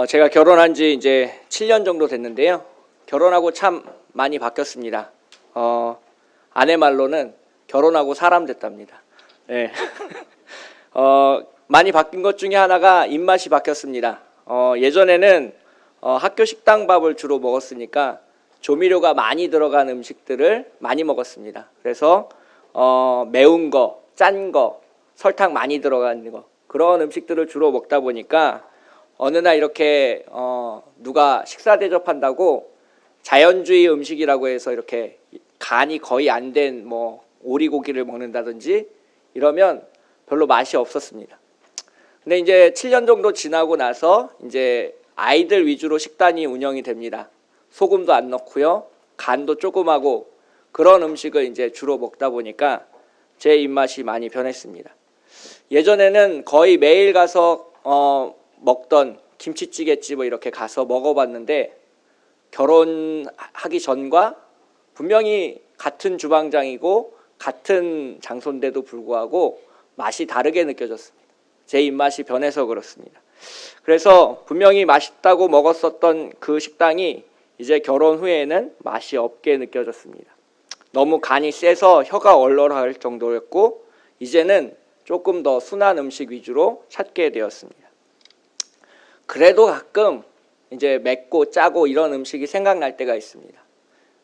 제가 결혼한 지 이제 7년 정도 됐는데요. 결혼하고 참 많이 바뀌었습니다. 아내 말로는 결혼하고 사람 됐답니다. 네. 많이 바뀐 것 중에 하나가 입맛이 바뀌었습니다. 예전에는 학교 식당 밥을 주로 먹었으니까 조미료가 많이 들어간 음식들을 많이 먹었습니다. 그래서 매운 거, 짠 거, 설탕 많이 들어간 거, 그런 음식들을 주로 먹다 보니까 어느 날 이렇게 누가 식사 대접한다고 자연주의 음식이라고 해서 이렇게 간이 거의 안 된 뭐 오리고기를 먹는다든지 이러면 별로 맛이 없었습니다. 근데 이제 7년 정도 지나고 나서 이제 아이들 위주로 식단이 운영이 됩니다. 소금도 안 넣고요, 간도 조금하고 그런 음식을 이제 주로 먹다 보니까 제 입맛이 많이 변했습니다. 예전에는 거의 매일 가서 먹던 김치찌개집을 이렇게 가서 먹어봤는데 결혼하기 전과 분명히 같은 주방장이고 같은 장소인데도 불구하고 맛이 다르게 느껴졌습니다. 제 입맛이 변해서 그렇습니다. 그래서 분명히 맛있다고 먹었었던 그 식당이 이제 결혼 후에는 맛이 없게 느껴졌습니다. 너무 간이 세서 혀가 얼얼할 정도였고 이제는 조금 더 순한 음식 위주로 찾게 되었습니다. 그래도 가끔 이제 맵고 짜고 이런 음식이 생각날 때가 있습니다.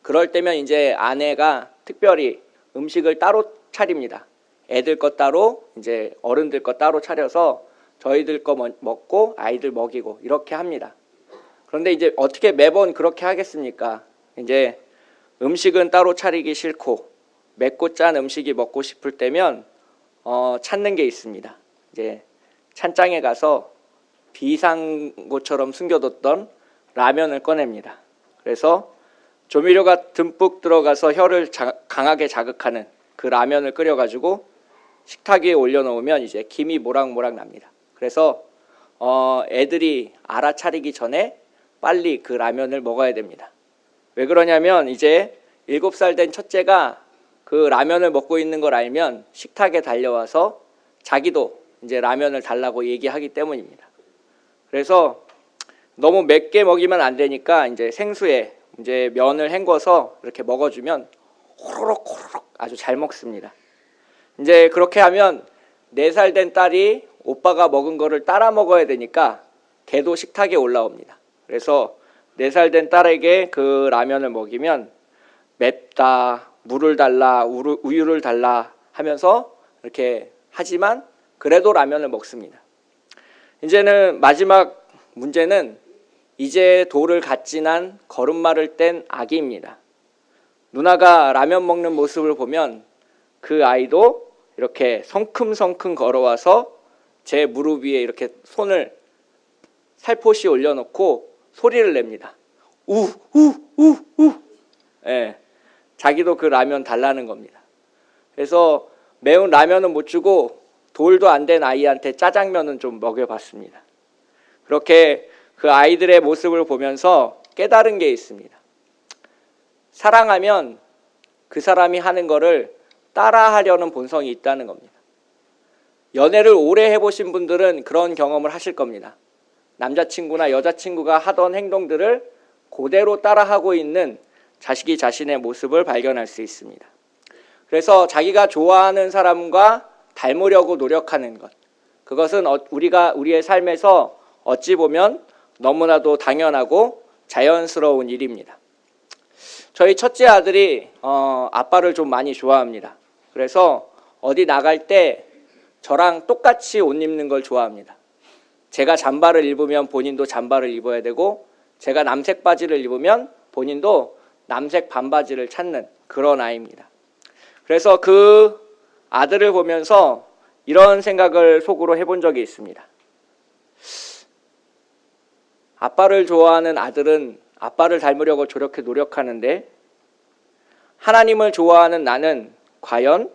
그럴 때면 이제 아내가 특별히 음식을 따로 차립니다. 애들 것 따로, 이제 어른들 것 따로 차려서 저희들 거 먹고 아이들 먹이고 이렇게 합니다. 그런데 이제 어떻게 매번 그렇게 하겠습니까? 이제 음식은 따로 차리기 싫고 맵고 짠 음식이 먹고 싶을 때면 찾는 게 있습니다. 이제 찬장에 가서 비상고처럼 숨겨뒀던 라면을 꺼냅니다. 그래서 조미료가 듬뿍 들어가서 혀를 강하게 자극하는 그 라면을 끓여가지고 식탁 위에 올려놓으면 이제 김이 모락모락 납니다. 그래서 애들이 알아차리기 전에 빨리 그 라면을 먹어야 됩니다. 왜 그러냐면 이제 7살 된 첫째가 그 라면을 먹고 있는 걸 알면 식탁에 달려와서 자기도 이제 라면을 달라고 얘기하기 때문입니다. 그래서 너무 맵게 먹이면 안 되니까 이제 생수에 이제 면을 헹궈서 이렇게 먹어주면 호로록 호로록 아주 잘 먹습니다. 이제 그렇게 하면 4살 된 딸이 오빠가 먹은 거를 따라 먹어야 되니까 걔도 식탁에 올라옵니다. 그래서 4살 된 딸에게 그 라면을 먹이면 맵다, 물을 달라, 우유를 달라 하면서 이렇게 하지만 그래도 라면을 먹습니다. 이제는 마지막 문제는 이제 돌을 갓 지난 걸음마를 뗀 아기입니다. 누나가 라면 먹는 모습을 보면 그 아이도 이렇게 성큼성큼 걸어와서 제 무릎 위에 이렇게 손을 살포시 올려놓고 소리를 냅니다. 우. 예, 자기도 그 라면 달라는 겁니다. 그래서 매운 라면은 못 주고 돌도 안 된 아이한테 짜장면은 좀 먹여봤습니다. 그렇게 그 아이들의 모습을 보면서 깨달은 게 있습니다. 사랑하면 그 사람이 하는 거를 따라하려는 본성이 있다는 겁니다. 연애를 오래 해보신 분들은 그런 경험을 하실 겁니다. 남자친구나 여자친구가 하던 행동들을 그대로 따라하고 있는 자식이 자신의 모습을 발견할 수 있습니다. 그래서 자기가 좋아하는 사람과 닮으려고 노력하는 것, 그것은 우리의 삶에서 어찌 보면 너무나도 당연하고 자연스러운 일입니다. 저희 첫째 아들이 아빠를 좀 많이 좋아합니다. 그래서 어디 나갈 때 저랑 똑같이 옷 입는 걸 좋아합니다. 제가 잠바를 입으면 본인도 잠바를 입어야 되고 제가 남색 바지를 입으면 본인도 남색 반바지를 찾는 그런 아이입니다. 그래서 그 아들을 보면서 이런 생각을 속으로 해본 적이 있습니다. 아빠를 좋아하는 아들은 아빠를 닮으려고 저렇게 노력하는데 하나님을 좋아하는 나는 과연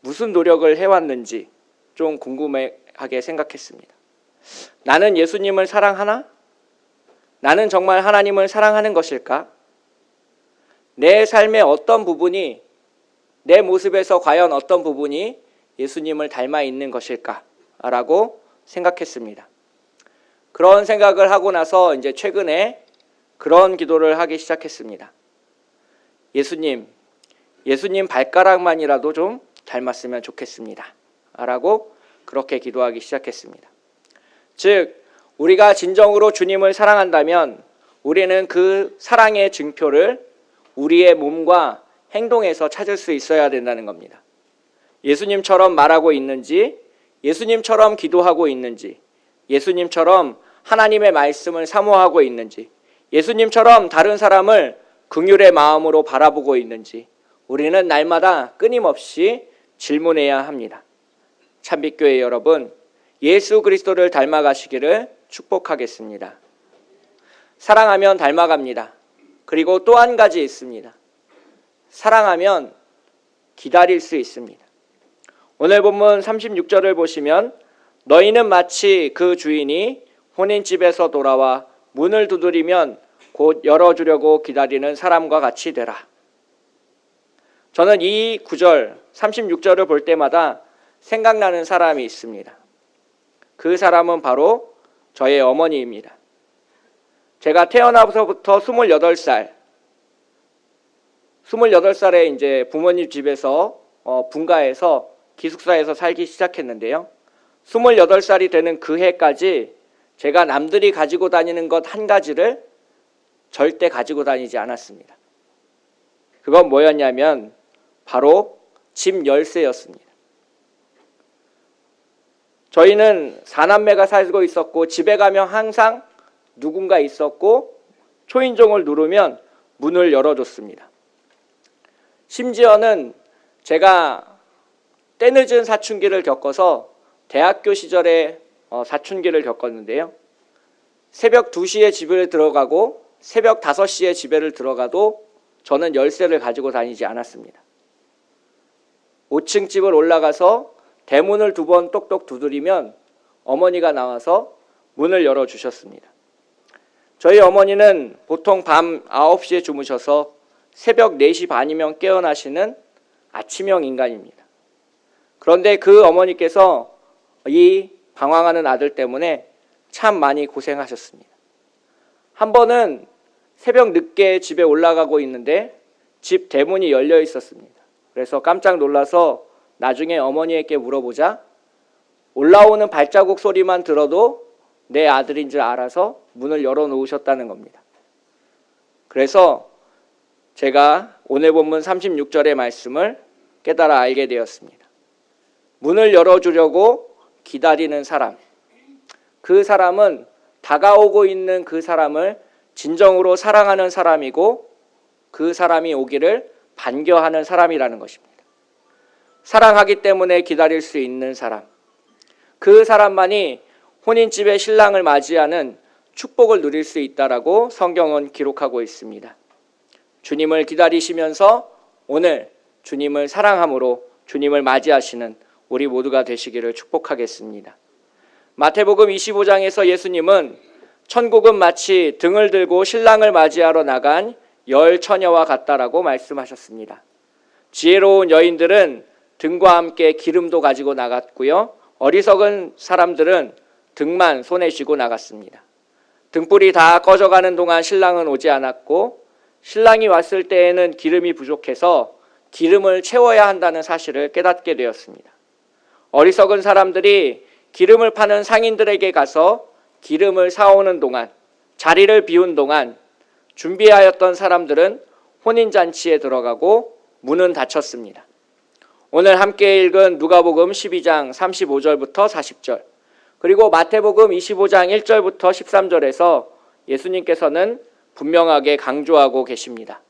무슨 노력을 해왔는지 좀 궁금하게 생각했습니다. 나는 예수님을 사랑하나? 나는 정말 하나님을 사랑하는 것일까? 내 삶의 어떤 부분이, 내 모습에서 과연 어떤 부분이 예수님을 닮아 있는 것일까? 라고 생각했습니다. 그런 생각을 하고 나서 이제 최근에 그런 기도를 하기 시작했습니다. 예수님 발가락만이라도 좀 닮았으면 좋겠습니다. 라고 그렇게 기도하기 시작했습니다. 즉, 우리가 진정으로 주님을 사랑한다면 우리는 그 사랑의 증표를 우리의 몸과 행동에서 찾을 수 있어야 된다는 겁니다. 예수님처럼 말하고 있는지, 예수님처럼 기도하고 있는지, 예수님처럼 하나님의 말씀을 사모하고 있는지, 예수님처럼 다른 사람을 긍휼의 마음으로 바라보고 있는지 우리는 날마다 끊임없이 질문해야 합니다. 참빛교회 여러분, 예수 그리스도를 닮아가시기를 축복하겠습니다. 사랑하면 닮아갑니다. 그리고 또 한 가지 있습니다. 사랑하면 기다릴 수 있습니다. 오늘 본문 36절을 보시면 너희는 마치 그 주인이 혼인집에서 돌아와 문을 두드리면 곧 열어주려고 기다리는 사람과 같이 되라. 저는 이 구절 36절을 볼 때마다 생각나는 사람이 있습니다. 그 사람은 바로 저의 어머니입니다. 제가 태어나서부터 28살에 이제 부모님 집에서 분가해서 기숙사에서 살기 시작했는데요. 28살이 되는 그 해까지 제가 남들이 가지고 다니는 것 한 가지를 절대 가지고 다니지 않았습니다. 그건 뭐였냐면 바로 집 열쇠였습니다. 저희는 4남매가 살고 있었고 집에 가면 항상 누군가 있었고 초인종을 누르면 문을 열어줬습니다. 심지어는 제가 때늦은 사춘기를 겪어서 대학교 시절에 사춘기를 겪었는데요. 새벽 2시에 집에 들어가고 새벽 5시에 집에를 들어가도 저는 열쇠를 가지고 다니지 않았습니다. 5층 집을 올라가서 대문을 2번 똑똑 두드리면 어머니가 나와서 문을 열어주셨습니다. 저희 어머니는 보통 밤 9시에 주무셔서 새벽 4시 반이면 깨어나시는 아침형 인간입니다. 그런데 그 어머니께서 이 방황하는 아들 때문에 참 많이 고생하셨습니다. 한 번은 새벽 늦게 집에 올라가고 있는데 집 대문이 열려 있었습니다. 그래서 깜짝 놀라서 나중에 어머니에게 물어보자 올라오는 발자국 소리만 들어도 내 아들인 줄 알아서 문을 열어놓으셨다는 겁니다. 그래서 제가 오늘 본문 36절의 말씀을 깨달아 알게 되었습니다. 문을 열어주려고 기다리는 사람, 그 사람은 다가오고 있는 그 사람을 진정으로 사랑하는 사람이고 그 사람이 오기를 반겨하는 사람이라는 것입니다. 사랑하기 때문에 기다릴 수 있는 사람, 그 사람만이 혼인집의 신랑을 맞이하는 축복을 누릴 수 있다라고 성경은 기록하고 있습니다. 주님을 기다리시면서 오늘 주님을 사랑함으로 주님을 맞이하시는 우리 모두가 되시기를 축복하겠습니다. 마태복음 25장에서 예수님은 천국은 마치 등을 들고 신랑을 맞이하러 나간 열 처녀와 같다라고 말씀하셨습니다. 지혜로운 여인들은 등과 함께 기름도 가지고 나갔고요. 어리석은 사람들은 등만 손에 쥐고 나갔습니다. 등불이 다 꺼져가는 동안 신랑은 오지 않았고 신랑이 왔을 때에는 기름이 부족해서 기름을 채워야 한다는 사실을 깨닫게 되었습니다. 어리석은 사람들이 기름을 파는 상인들에게 가서 기름을 사오는 동안, 자리를 비운 동안 준비하였던 사람들은 혼인잔치에 들어가고 문은 닫혔습니다. 오늘 함께 읽은 누가복음 12장 35절부터 40절, 그리고 마태복음 25장 1절부터 13절에서 예수님께서는 분명하게 강조하고 계십니다.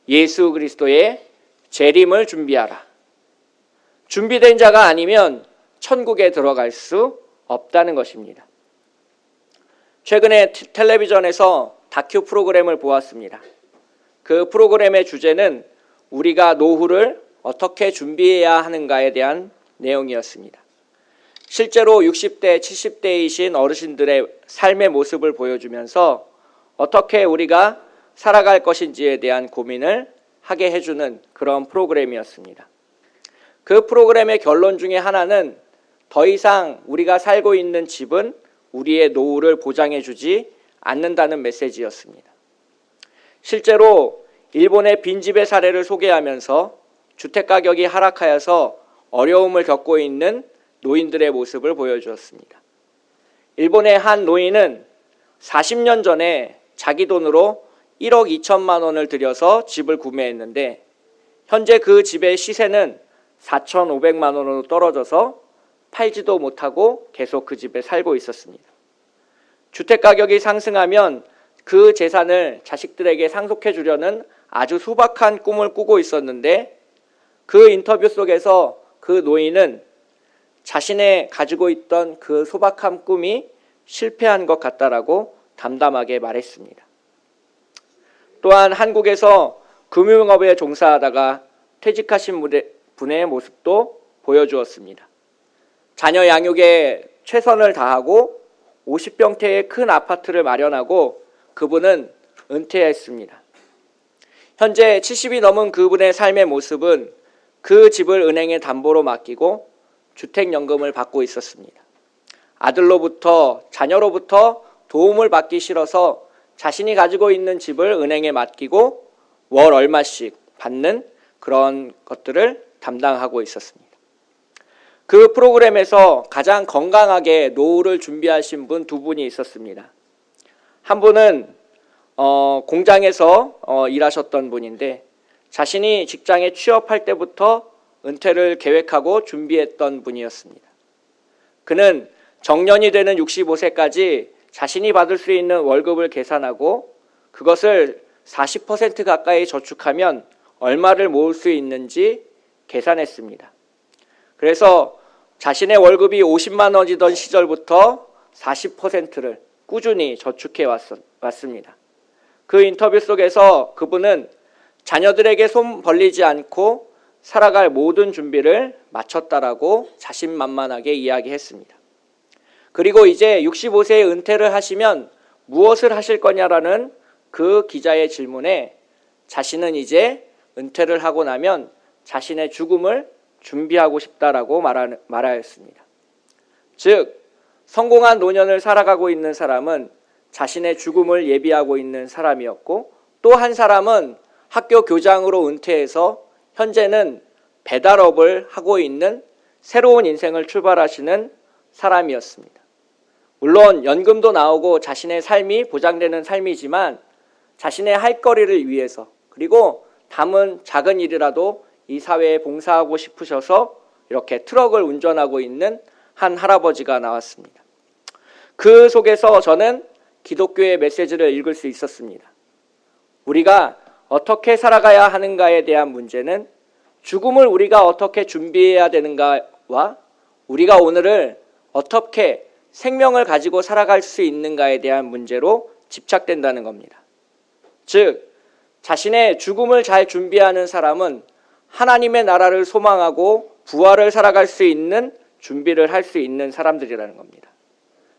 예수 그리스도의 재림을 준비하라. 준비된 자가 아니면 천국에 들어갈 수 없다는 것입니다. 최근에 텔레비전에서 다큐 프로그램을 보았습니다. 그 프로그램의 주제는 우리가 노후를 어떻게 준비해야 하는가에 대한 내용이었습니다. 실제로 60대, 70대이신 어르신들의 삶의 모습을 보여주면서 어떻게 우리가 살아갈 것인지에 대한 고민을 하게 해주는 그런 프로그램이었습니다. 그 프로그램의 결론 중에 하나는 더 이상 우리가 살고 있는 집은 우리의 노후를 보장해주지 않는다는 메시지였습니다. 실제로 일본의 빈집의 사례를 소개하면서 주택가격이 하락하여서 어려움을 겪고 있는 노인들의 모습을 보여주었습니다. 일본의 한 노인은 40년 전에 자기 돈으로 1억 2천만 원을 들여서 집을 구매했는데 현재 그 집의 시세는 4,500만 원으로 떨어져서 팔지도 못하고 계속 그 집에 살고 있었습니다. 주택가격이 상승하면 그 재산을 자식들에게 상속해 주려는 아주 소박한 꿈을 꾸고 있었는데 그 인터뷰 속에서 그 노인은 자신의 가지고 있던 그 소박한 꿈이 실패한 것 같다라고 담담하게 말했습니다. 또한 한국에서 금융업에 종사하다가 퇴직하신 분의 모습도 보여주었습니다. 자녀 양육에 최선을 다하고 50평대의 큰 아파트를 마련하고 그분은 은퇴했습니다. 현재 70이 넘은 그분의 삶의 모습은 그 집을 은행에 담보로 맡기고 주택연금을 받고 있었습니다. 아들로부터 자녀로부터 도움을 받기 싫어서 자신이 가지고 있는 집을 은행에 맡기고 월 얼마씩 받는 그런 것들을 담당하고 있었습니다. 그 프로그램에서 가장 건강하게 노후를 준비하신 분 두 분이 있었습니다. 한 분은 공장에서 일하셨던 분인데 자신이 직장에 취업할 때부터 은퇴를 계획하고 준비했던 분이었습니다. 그는 정년이 되는 65세까지 자신이 받을 수 있는 월급을 계산하고 그것을 40% 가까이 저축하면 얼마를 모을 수 있는지 계산했습니다. 그래서 자신의 월급이 50만 원이던 시절부터 40%를 꾸준히 저축해 왔습니다. 그 인터뷰 속에서 그분은 자녀들에게 손 벌리지 않고 살아갈 모든 준비를 마쳤다라고 자신만만하게 이야기했습니다. 그리고 이제 65세에 은퇴를 하시면 무엇을 하실 거냐라는 그 기자의 질문에 자신은 이제 은퇴를 하고 나면 자신의 죽음을 준비하고 싶다라고 말하였습니다. 즉, 성공한 노년을 살아가고 있는 사람은 자신의 죽음을 예비하고 있는 사람이었고 또 한 사람은 학교 교장으로 은퇴해서 현재는 배달업을 하고 있는 새로운 인생을 출발하시는 사람이었습니다. 물론 연금도 나오고 자신의 삶이 보장되는 삶이지만 자신의 할 거리를 위해서 그리고 남은 작은 일이라도 이 사회에 봉사하고 싶으셔서 이렇게 트럭을 운전하고 있는 한 할아버지가 나왔습니다. 그 속에서 저는 기독교의 메시지를 읽을 수 있었습니다. 우리가 어떻게 살아가야 하는가에 대한 문제는 죽음을 우리가 어떻게 준비해야 되는가와 우리가 오늘을 어떻게 생명을 가지고 살아갈 수 있는가에 대한 문제로 집착된다는 겁니다. 즉, 자신의 죽음을 잘 준비하는 사람은 하나님의 나라를 소망하고 부활을 살아갈 수 있는 준비를 할 수 있는 사람들이라는 겁니다.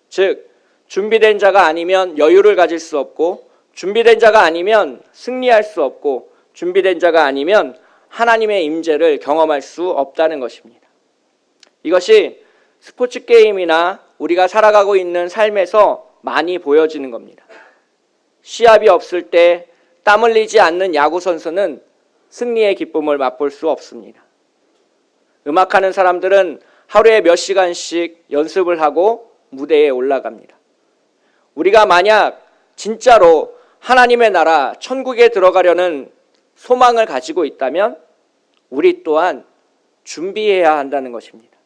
즉, 준비된 자가 아니면 여유를 가질 수 없고 준비된 자가 아니면 승리할 수 없고 준비된 자가 아니면 하나님의 임재를 경험할 수 없다는 것입니다. 이것이 스포츠 게임이나 우리가 살아가고 있는 삶에서 많이 보여지는 겁니다. 시합이 없을 때 땀 흘리지 않는 야구 선수는 승리의 기쁨을 맛볼 수 없습니다. 음악하는 사람들은 하루에 몇 시간씩 연습을 하고 무대에 올라갑니다. 우리가 만약 진짜로 하나님의 나라, 천국에 들어가려는 소망을 가지고 있다면 우리 또한 준비해야 한다는 것입니다.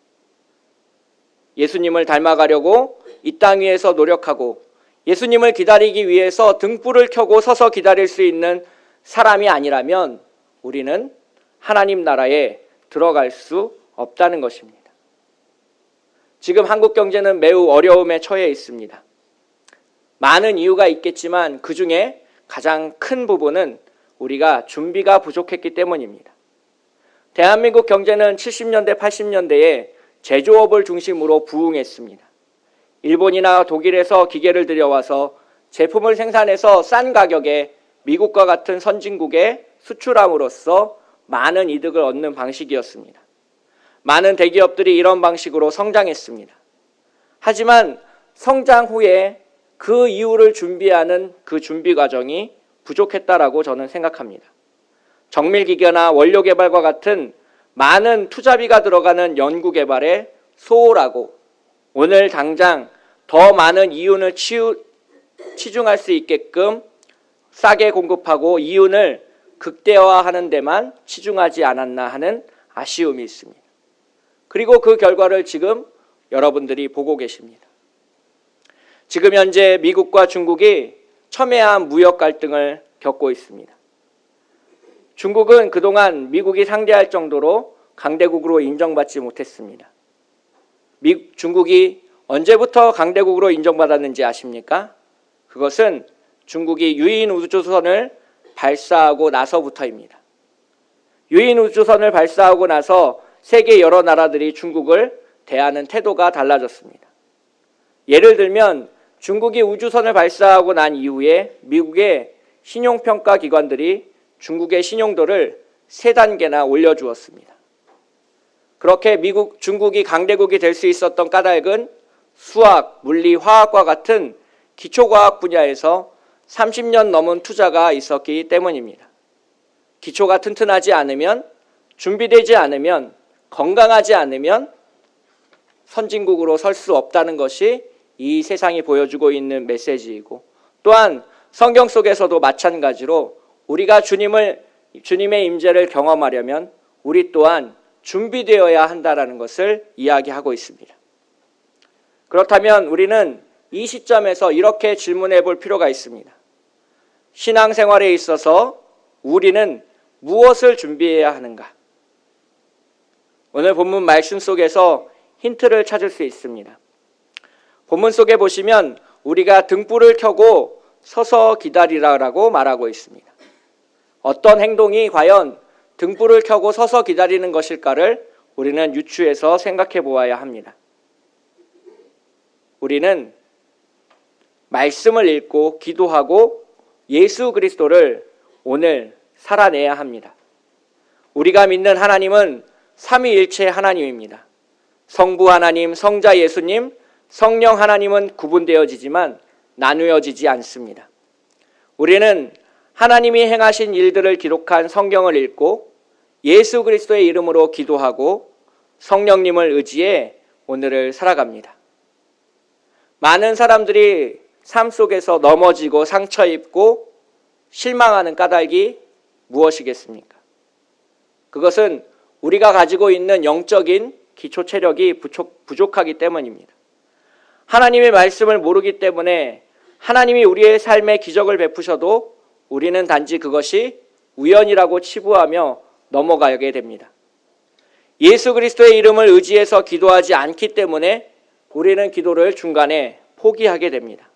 예수님을 닮아가려고 이 땅 위에서 노력하고 예수님을 기다리기 위해서 등불을 켜고 서서 기다릴 수 있는 사람이 아니라면 우리는 하나님 나라에 들어갈 수 없다는 것입니다. 지금 한국 경제는 매우 어려움에 처해 있습니다. 많은 이유가 있겠지만 그 중에 가장 큰 부분은 우리가 준비가 부족했기 때문입니다. 대한민국 경제는 70년대, 80년대에 제조업을 중심으로 부흥했습니다. 일본이나 독일에서 기계를 들여와서 제품을 생산해서 싼 가격에 미국과 같은 선진국에 수출함으로써 많은 이득을 얻는 방식이었습니다. 많은 대기업들이 이런 방식으로 성장했습니다. 하지만 성장 후에 그 이후를 준비하는 그 준비 과정이 부족했다라고 저는 생각합니다. 정밀기계나 원료 개발과 같은 많은 투자비가 들어가는 연구 개발에 소홀하고 오늘 당장 더 많은 이윤을 치중할 수 있게끔 싸게 공급하고 이윤을 극대화하는 데만 치중하지 않았나 하는 아쉬움이 있습니다. 그리고 그 결과를 지금 여러분들이 보고 계십니다. 지금 현재 미국과 중국이 첨예한 무역 갈등을 겪고 있습니다. 중국은 그동안 미국이 상대할 정도로 강대국으로 인정받지 못했습니다. 중국이 언제부터 강대국으로 인정받았는지 아십니까? 그것은 중국이 유인 우주선을 발사하고 나서부터입니다. 유인 우주선을 발사하고 나서 세계 여러 나라들이 중국을 대하는 태도가 달라졌습니다. 예를 들면 중국이 우주선을 발사하고 난 이후에 미국의 신용평가 기관들이 중국의 신용도를 3단계나 올려주었습니다. 그렇게 중국이 강대국이 될 수 있었던 까닭은 수학, 물리, 화학과 같은 기초과학 분야에서 30년 넘은 투자가 있었기 때문입니다. 기초가 튼튼하지 않으면, 준비되지 않으면, 건강하지 않으면 선진국으로 설 수 없다는 것이 이 세상이 보여주고 있는 메시지이고, 또한 성경 속에서도 마찬가지로 우리가 주님의 임재를 경험하려면 우리 또한 준비되어야 한다는 것을 이야기하고 있습니다. 그렇다면 우리는 이 시점에서 이렇게 질문해 볼 필요가 있습니다. 신앙생활에 있어서 우리는 무엇을 준비해야 하는가? 오늘 본문 말씀 속에서 힌트를 찾을 수 있습니다. 본문 속에 보시면 우리가 등불을 켜고 서서 기다리라라고 말하고 있습니다. 어떤 행동이 과연 등불을 켜고 서서 기다리는 것일까를 우리는 유추해서 생각해 보아야 합니다. 우리는 말씀을 읽고 기도하고 예수 그리스도를 오늘 살아내야 합니다. 우리가 믿는 하나님은 삼위일체 하나님입니다. 성부 하나님, 성자 예수님, 성령 하나님은 구분되어지지만 나누어지지 않습니다. 우리는 하나님이 행하신 일들을 기록한 성경을 읽고 예수 그리스도의 이름으로 기도하고 성령님을 의지해 오늘을 살아갑니다. 많은 사람들이 삶 속에서 넘어지고 상처 입고 실망하는 까닭이 무엇이겠습니까? 그것은 우리가 가지고 있는 영적인 기초 체력이 부족하기 때문입니다. 하나님의 말씀을 모르기 때문에 하나님이 우리의 삶에 기적을 베푸셔도 우리는 단지 그것이 우연이라고 치부하며 넘어가게 됩니다. 예수 그리스도의 이름을 의지해서 기도하지 않기 때문에 우리는 기도를 중간에 포기하게 됩니다.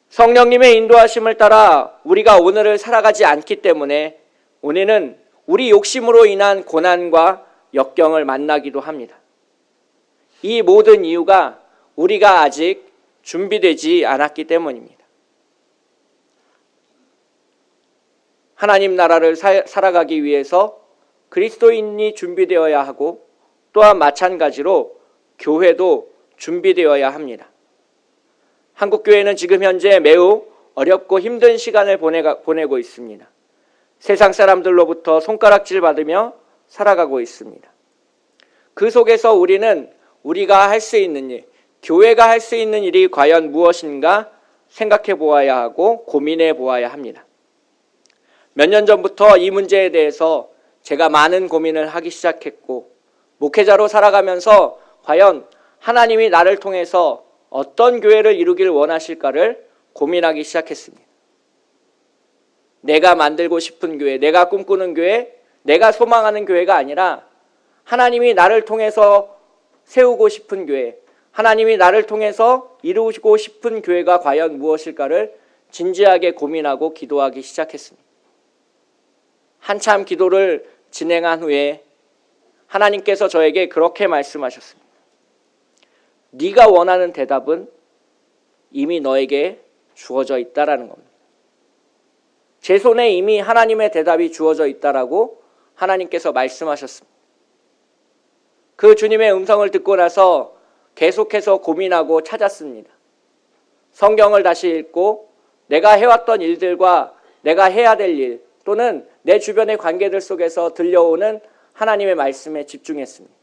성령님의 인도하심을 따라 우리가 오늘을 살아가지 않기 때문에 우리는 우리 욕심으로 인한 고난과 역경을 만나기도 합니다. 이 모든 이유가 우리가 아직 준비되지 않았기 때문입니다. 하나님 나라를 살아가기 위해서 그리스도인이 준비되어야 하고 또한 마찬가지로 교회도 준비되어야 합니다. 한국교회는 지금 현재 매우 어렵고 힘든 시간을 보내고 있습니다. 세상 사람들로부터 손가락질 받으며 살아가고 있습니다. 그 속에서 우리는 우리가 할 수 있는 일, 교회가 할 수 있는 일이 과연 무엇인가 생각해 보아야 하고 고민해 보아야 합니다. 몇 년 전부터 이 문제에 대해서 제가 많은 고민을 하기 시작했고 목회자로 살아가면서 과연 하나님이 나를 통해서 어떤 교회를 이루길 원하실까를 고민하기 시작했습니다. 내가 만들고 싶은 교회, 내가 꿈꾸는 교회, 내가 소망하는 교회가 아니라 하나님이 나를 통해서 세우고 싶은 교회, 하나님이 나를 통해서 이루고 싶은 교회가 과연 무엇일까를 진지하게 고민하고 기도하기 시작했습니다. 한참 기도를 진행한 후에 하나님께서 저에게 그렇게 말씀하셨습니다. 네가 원하는 대답은 이미 너에게 주어져 있다라는 겁니다. 제 손에 이미 하나님의 대답이 주어져 있다라고 하나님께서 말씀하셨습니다. 그 주님의 음성을 듣고 나서 계속해서 고민하고 찾았습니다. 성경을 다시 읽고 내가 해왔던 일들과 내가 해야 될 일 또는 내 주변의 관계들 속에서 들려오는 하나님의 말씀에 집중했습니다.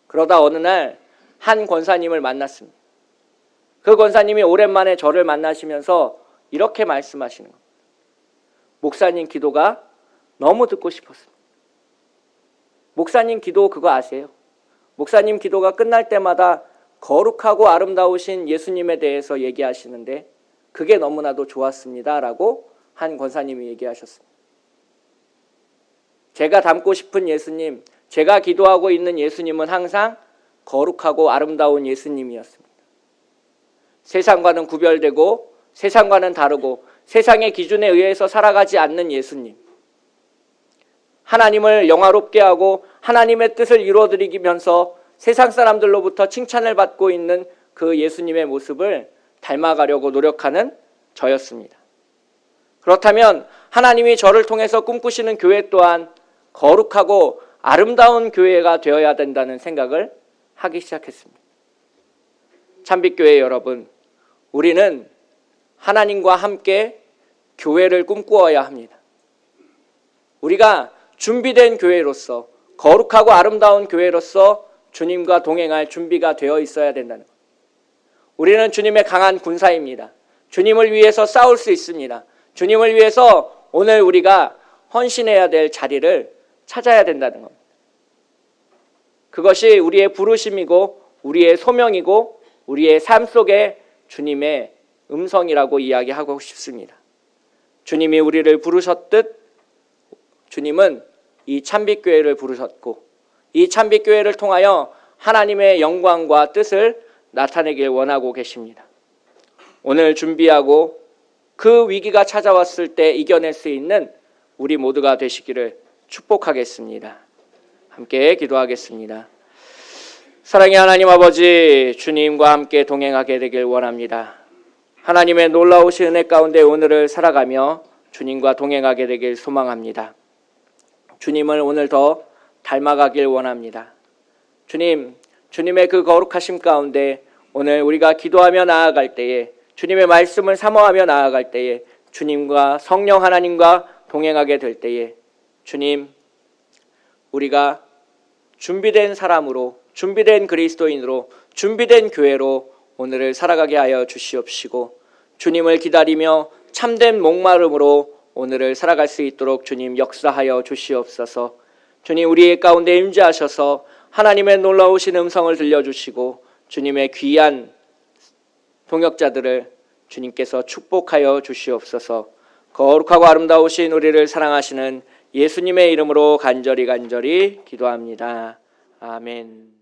그러다 어느 날 한 권사님을 만났습니다. 그 권사님이 오랜만에 저를 만나시면서 이렇게 말씀하시는 겁니다. 목사님 기도가 너무 듣고 싶었습니다. 목사님 기도 그거 아세요? 목사님 기도가 끝날 때마다 거룩하고 아름다우신 예수님에 대해서 얘기하시는데 그게 너무나도 좋았습니다 라고 한 권사님이 얘기하셨습니다. 제가 닮고 싶은 예수님, 제가 기도하고 있는 예수님은 항상 거룩하고 아름다운 예수님이었습니다. 세상과는 구별되고 세상과는 다르고 세상의 기준에 의해서 살아가지 않는 예수님. 하나님을 영화롭게 하고 하나님의 뜻을 이루어드리면서 세상 사람들로부터 칭찬을 받고 있는 그 예수님의 모습을 닮아가려고 노력하는 저였습니다. 그렇다면 하나님이 저를 통해서 꿈꾸시는 교회 또한 거룩하고 아름다운 교회가 되어야 된다는 생각을 하기 시작했습니다. 참빛교회 여러분, 우리는 하나님과 함께 교회를 꿈꾸어야 합니다. 우리가 준비된 교회로서 거룩하고 아름다운 교회로서 주님과 동행할 준비가 되어 있어야 된다는 것. 우리는 주님의 강한 군사입니다. 주님을 위해서 싸울 수 있습니다. 주님을 위해서 오늘 우리가 헌신해야 될 자리를 찾아야 된다는 겁니다. 그것이 우리의 부르심이고 우리의 소명이고 우리의 삶 속에 주님의 음성이라고 이야기하고 싶습니다. 주님이 우리를 부르셨듯 주님은 이 참빛교회를 부르셨고 이 참빛교회를 통하여 하나님의 영광과 뜻을 나타내길 원하고 계십니다. 오늘 준비하고 그 위기가 찾아왔을 때 이겨낼 수 있는 우리 모두가 되시기를 축복하겠습니다. 함께 기도하겠습니다. 사랑의 하나님 아버지, 주님과 함께 동행하게 되길 원합니다. 하나님의 놀라우신 은혜 가운데 오늘을 살아가며 주님과 동행하게 되길 소망합니다. 주님을 오늘 더 닮아가길 원합니다. 주님, 주님의 그 거룩하심 가운데 오늘 우리가 기도하며 나아갈 때에 주님의 말씀을 사모하며 나아갈 때에 주님과 성령 하나님과 동행하게 될 때에 주님, 우리가 준비된 사람으로, 준비된 그리스도인으로, 준비된 교회로 오늘을 살아가게 하여 주시옵시고 주님을 기다리며 참된 목마름으로 오늘을 살아갈 수 있도록 주님 역사하여 주시옵소서. 주님 우리 가운데 임재하셔서 하나님의 놀라우신 음성을 들려주시고 주님의 귀한 동역자들을 주님께서 축복하여 주시옵소서. 거룩하고 아름다우신 우리를 사랑하시는 예수님의 이름으로 간절히 기도합니다. 아멘.